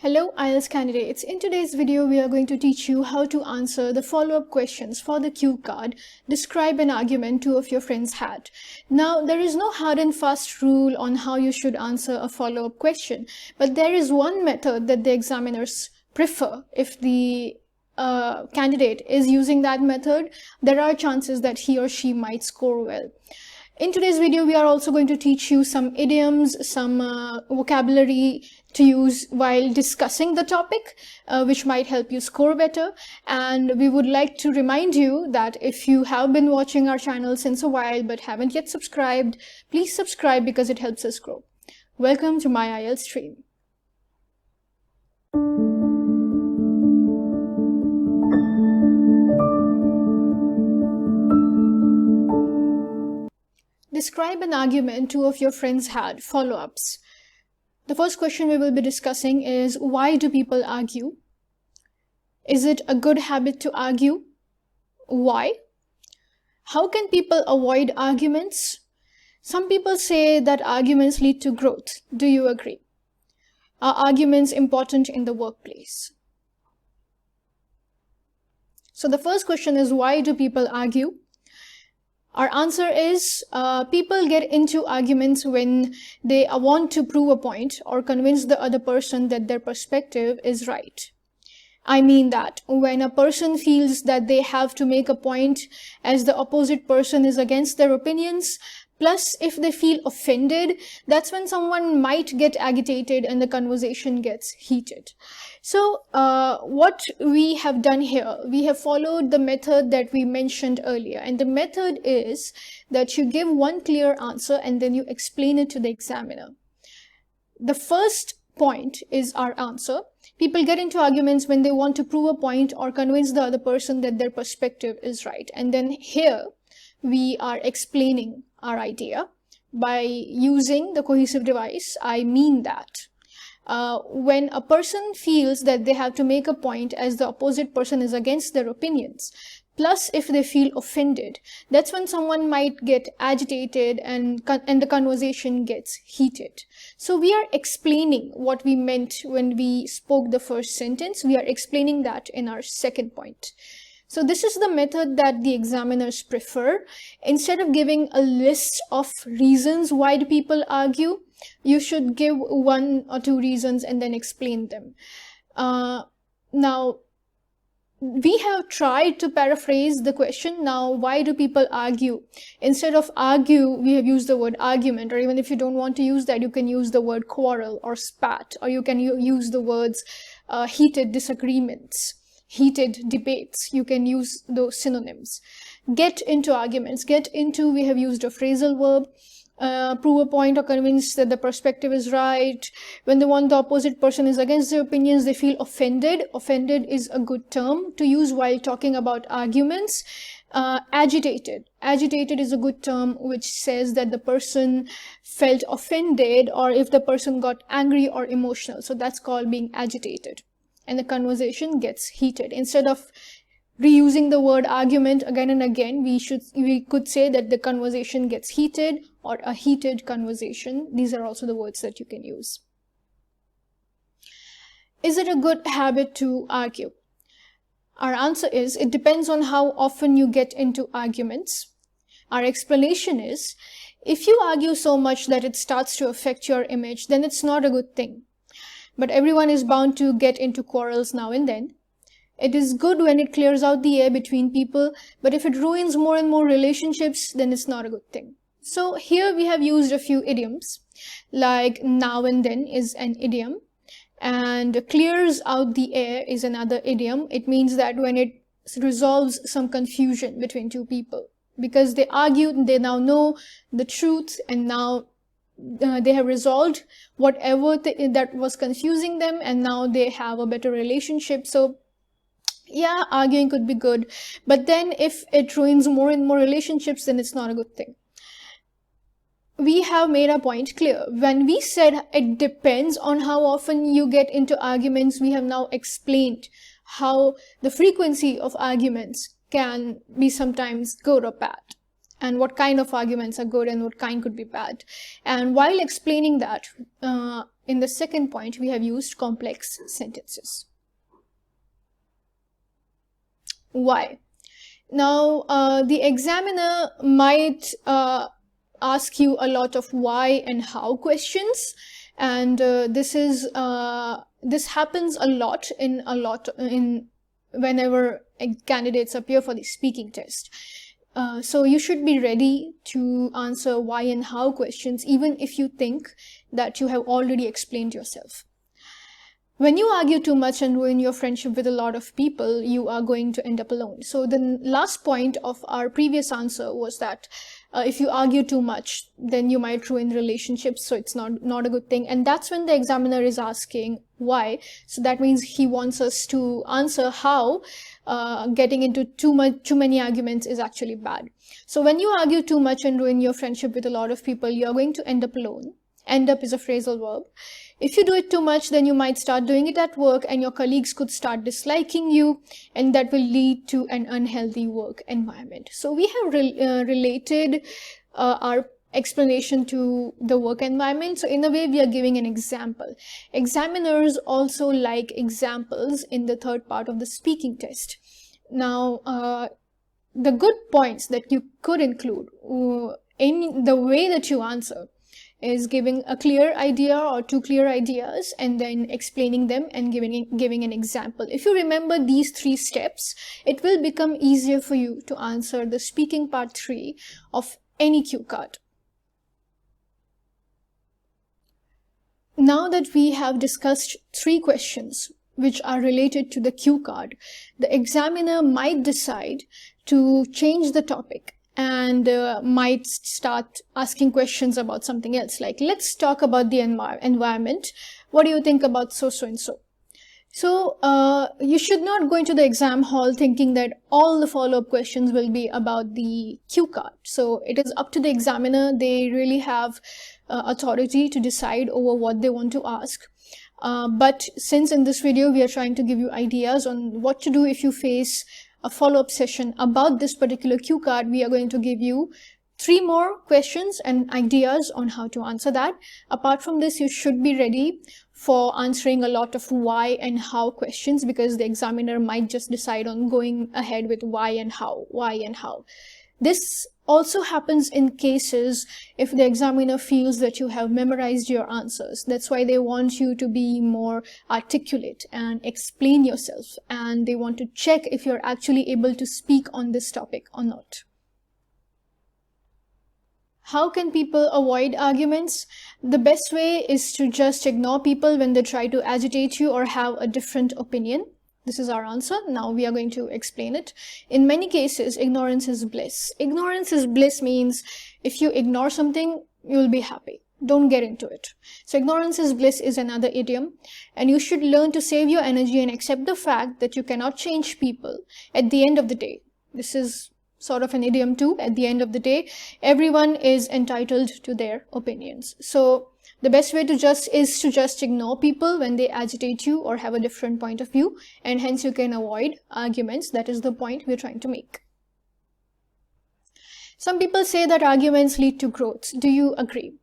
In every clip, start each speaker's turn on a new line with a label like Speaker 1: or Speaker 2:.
Speaker 1: Hello IELTS candidates. In today's video, we are going to teach you how to answer the follow-up questions for the cue card. Describe an argument two of your friends had. Now, there is no hard and fast rule on how you should answer a follow-up question, but there is one method that the examiners prefer. If the candidate is using that method, there are chances that he or she might score well. In today's video, we are also going to teach you some idioms, some vocabulary to use while discussing the topic, which might help you score better. And we would like to remind you that if you have been watching our channel since a while but haven't yet subscribed, please subscribe because it helps us grow. Welcome to my IELTS stream. Describe an argument two of your friends had. Follow-ups. The first question we will be discussing is, why do people argue? Is it a good habit to argue? Why? How can people avoid arguments? Some people say that arguments lead to growth. Do you agree? Are arguments important in the workplace? So the first question is, why do people argue? Our answer is, people get into arguments when they want to prove a point or convince the other person that their perspective is right. I mean that when a person feels that they have to make a point as the opposite person is against their opinions, plus if they feel offended, that's when someone might get agitated and the conversation gets heated. So what we have done here, we have followed the method that we mentioned earlier. And the method is that you give one clear answer and then you explain it to the examiner. The first point is our answer. People get into arguments when they want to prove a point or convince the other person that their perspective is right. And then here we are explaining our idea by using the cohesive device. I mean that when a person feels that they have to make a point as the opposite person is against their opinions, plus if they feel offended, that's when someone might get agitated and the conversation gets heated. So we are explaining what we meant when we spoke the first sentence. We are explaining that in our second point. So this is the method that the examiners prefer. Instead of giving a list of reasons why do people argue, you should give one or two reasons and then explain them. Now, we have tried to paraphrase the question. Now, why do people argue? Instead of argue, we have used the word argument, or even if you don't want to use that, you can use the word quarrel or spat, or you can use the words heated disagreements, heated debates. You can use those synonyms. Get into arguments. Get into, we have used a phrasal verb. Prove a point or convince that the perspective is right. When they want the opposite person is against their opinions, they feel offended. Offended is a good term to use while talking about arguments. Agitated. Agitated is a good term which says that the person felt offended or if the person got angry or emotional. So that's called being agitated. And the conversation gets heated. Instead of reusing the word argument again and again, we could say that the conversation gets heated or a heated conversation. These are also the words that you can use. Is it a good habit to argue? Our answer is, it depends on how often you get into arguments. Our explanation is, if you argue so much that it starts to affect your image, then it's not a good thing. But everyone is bound to get into quarrels now and then. It is good when it clears out the air between people, but if it ruins more and more relationships, then it's not a good thing. So here we have used a few idioms, like now and then is an idiom, and clears out the air is another idiom. It means that when it resolves some confusion between two people, because they argued, they now know the truth, and now they have resolved whatever that was confusing them, and now they have a better relationship. So yeah, arguing could be good, but then if it ruins more and more relationships, then it's not a good thing. We have made our point clear. When we said it depends on how often you get into arguments, we have now explained how the frequency of arguments can be sometimes good or bad, and what kind of arguments are good and what kind could be bad. And while explaining that, in the second point, we have used complex sentences. Why? Now, the examiner might ask you a lot of why and how questions, and this happens a lot in whenever candidates appear for the speaking test. So you should be ready to answer why and how questions, even if you think that you have already explained yourself. When you argue too much and ruin your friendship with a lot of people, you are going to end up alone. So the last point of our previous answer was that if you argue too much, then you might ruin relationships. So it's not a good thing. And that's when the examiner is asking why. So that means he wants us to answer how getting into too many arguments is actually bad. So when you argue too much and ruin your friendship with a lot of people, you're going to end up alone. End up is a phrasal verb. If you do it too much, then you might start doing it at work and your colleagues could start disliking you, and that will lead to an unhealthy work environment. So we have related our explanation to the work environment. So in a way, we are giving an example. Examiners also like examples in the third part of the speaking test. Now, the good points that you could include in the way that you answer is giving a clear idea or two clear ideas and then explaining them and giving an example. If you remember these 3 steps, it will become easier for you to answer the speaking part 3 of any cue card. Now that we have discussed 3 questions which are related to the cue card, the examiner might decide to change the topic and might start asking questions about something else, like, let's talk about the environment. What do you think about so and so? So you should not go into the exam hall thinking that all the follow-up questions will be about the cue card. So it is up to the examiner. They really have authority to decide over what they want to ask. But since in this video we are trying to give you ideas on what to do if you face a follow-up session about this particular cue card, we are going to give you 3 more questions and ideas on how to answer that. Apart from this, you should be ready for answering a lot of why and how questions, because the examiner might just decide on going ahead with why and how. This also happens in cases if the examiner feels that you have memorized your answers. That's why they want you to be more articulate and explain yourself, and they want to check if you're actually able to speak on this topic or not. How can people avoid arguments? The best way is to just ignore people when they try to agitate you or have a different opinion. This is our answer. Now we are going to explain it. In many cases, ignorance is bliss. Ignorance is bliss means if you ignore something, you'll be happy. Don't get into it. So ignorance is bliss is another idiom, and you should learn to save your energy and accept the fact that you cannot change people at the end of the day. This is sort of an idiom too. At the end of the day, everyone is entitled to their opinions. So the best way is to just ignore people when they agitate you or have a different point of view, and hence you can avoid arguments. That is the point we're trying to make. Some people say that arguments lead to growth. Do you agree?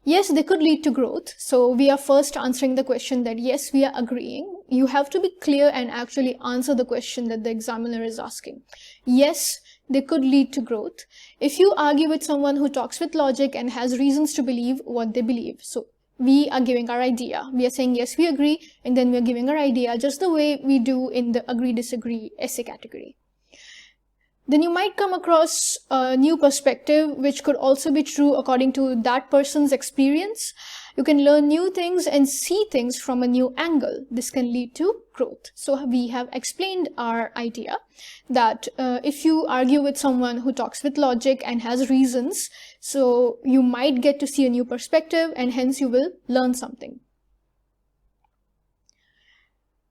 Speaker 1: Yes, they could lead to growth. So we are first answering the question that yes, we are agreeing. You have to be clear and actually answer the question that the examiner is asking. Yes, they could lead to growth if you argue with someone who talks with logic and has reasons to believe what they believe. So we are giving our idea. We are saying yes, we agree, and then we are giving our idea just the way we do in the agree-disagree essay category. Then you might come across a new perspective, which could also be true according to that person's experience. You can learn new things and see things from a new angle. This can lead to growth. So we have explained our idea that if you argue with someone who talks with logic and has reasons, so you might get to see a new perspective and hence you will learn something.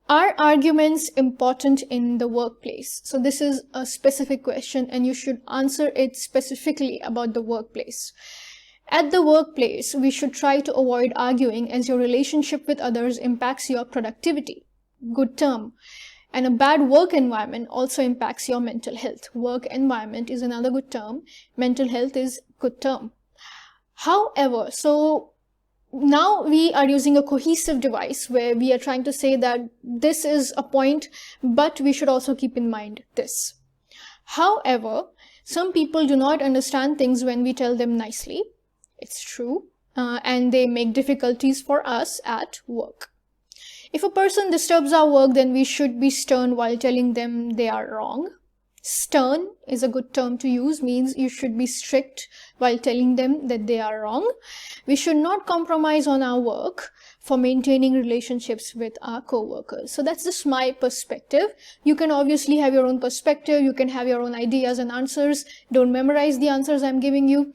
Speaker 1: Are arguments important in the workplace? So this is a specific question and you should answer it specifically about the workplace. At the workplace, we should try to avoid arguing as your relationship with others impacts your productivity. Good term. And a bad work environment also impacts your mental health. Work environment is another good term. Mental health is good term. However, so now we are using a cohesive device where we are trying to say that this is a point, but we should also keep in mind this. However, some people do not understand things when we tell them nicely. It's true. And they make difficulties for us at work. If a person disturbs our work, then we should be stern while telling them they are wrong. Stern is a good term to use, means you should be strict while telling them that they are wrong. We should not compromise on our work for maintaining relationships with our co-workers. So that's just my perspective. You can obviously have your own perspective. You can have your own ideas and answers. Don't memorize the answers I'm giving you.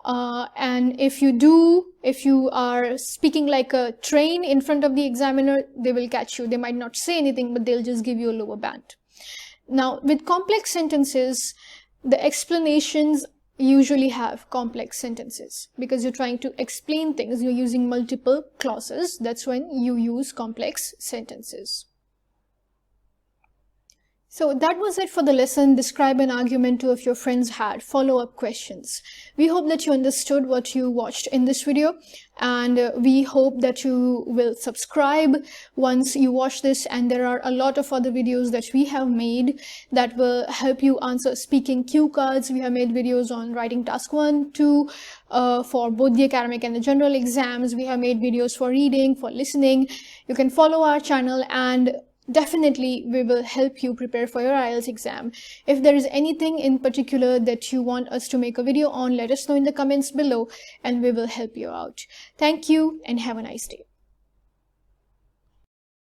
Speaker 1: And if you are speaking like a train in front of the examiner, they will catch you. They might not say anything, but they'll just give you a lower band. Now, with complex sentences, the explanations usually have complex sentences because you're trying to explain things. You're using multiple clauses. That's when you use complex sentences. So that was it for the lesson. Describe an argument two of your friends had. Follow-up questions. We hope that you understood what you watched in this video, and we hope that you will subscribe once you watch this. And there are a lot of other videos that we have made that will help you answer speaking cue cards. We have made videos on writing task 1, 2 for both the academic and the general exams. We have made videos for reading, for listening. You can follow our channel, and definitely we will help you prepare for your IELTS exam. If there is anything in particular that you want us to make a video on, let us know in the comments below and we will help you out. Thank you and have a nice day.